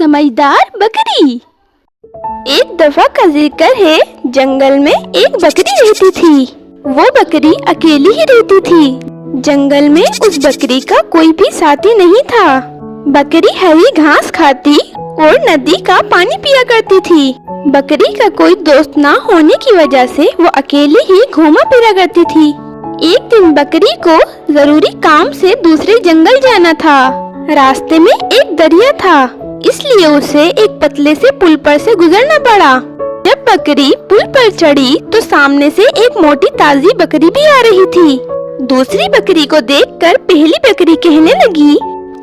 समझदार बकरी। एक दफा का जिक्र है, जंगल में एक बकरी रहती थी। वो बकरी अकेली ही रहती थी। जंगल में उस बकरी का कोई भी साथी नहीं था। बकरी हरी घास खाती और नदी का पानी पिया करती थी। बकरी का कोई दोस्त ना होने की वजह से वो अकेली ही घूमा फिरा करती थी। एक दिन बकरी को जरूरी काम से दूसरे जंगल जाना था। रास्ते में एक दरिया था, इसलिए उसे एक पतले से पुल पर से गुजरना पड़ा। जब बकरी पुल पर चढ़ी तो सामने से एक मोटी ताजी बकरी भी आ रही थी। दूसरी बकरी को देखकर पहली बकरी कहने लगी,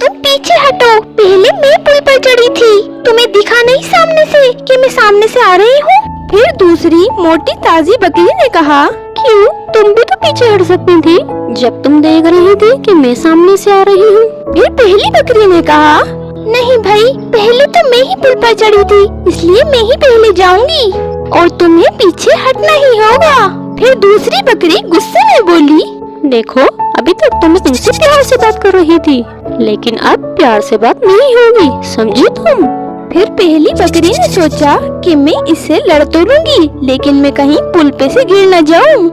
तुम पीछे हटो, पहले मैं पुल पर चढ़ी थी, तुम्हें दिखा नहीं सामने से कि मैं सामने से आ रही हूँ। फिर दूसरी मोटी ताजी बकरी ने कहा, क्यों, तुम भी तो पीछे हट सकती थी जब तुम देख रही थी कि मैं सामने से आ रही हूँ। फिर पहली बकरी ने कहा, नहीं भाई, पहले तो मैं ही पुल पर चढ़ी थी, इसलिए मैं ही पहले जाऊंगी और तुम्हें पीछे हटना ही होगा। फिर दूसरी बकरी गुस्से में बोली, देखो, अभी तक तो मैं तुमसे प्यार से बात कर रही थी, लेकिन अब प्यार से बात नहीं होगी, समझी तुम। फिर पहली बकरी ने सोचा कि मैं इससे लड़ तो लूंगी, लेकिन मैं कहीं पुल पे से गिर न जाऊं।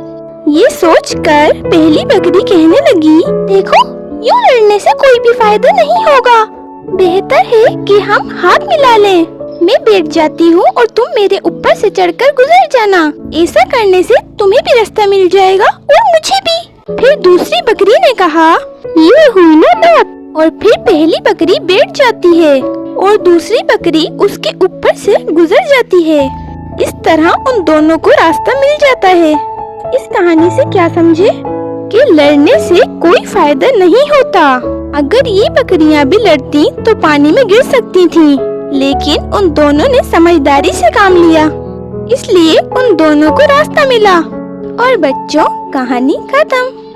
ये सोचकर पहली बकरी कहने लगी, देखो, यूं लड़ने से कोई भी फायदा नहीं होगा, बेहतर है कि हम हाथ मिला लें। मैं बैठ जाती हूँ और तुम मेरे ऊपर से चढ़कर गुजर जाना। ऐसा करने से तुम्हें भी रास्ता मिल जाएगा और मुझे भी। फिर दूसरी बकरी ने कहा, ये हुई ना बात। और फिर पहली बकरी बैठ जाती है और दूसरी बकरी उसके ऊपर से गुजर जाती है। इस तरह उन दोनों को रास्ता मिल जाता है। इस कहानी से क्या समझे कि लड़ने से कोई फायदा नहीं होता। अगर ये बकरियां भी लड़ती तो पानी में गिर सकती थीं, लेकिन उन दोनों ने समझदारी से काम लिया, इसलिए उन दोनों को रास्ता मिला। और बच्चों, कहानी खत्म।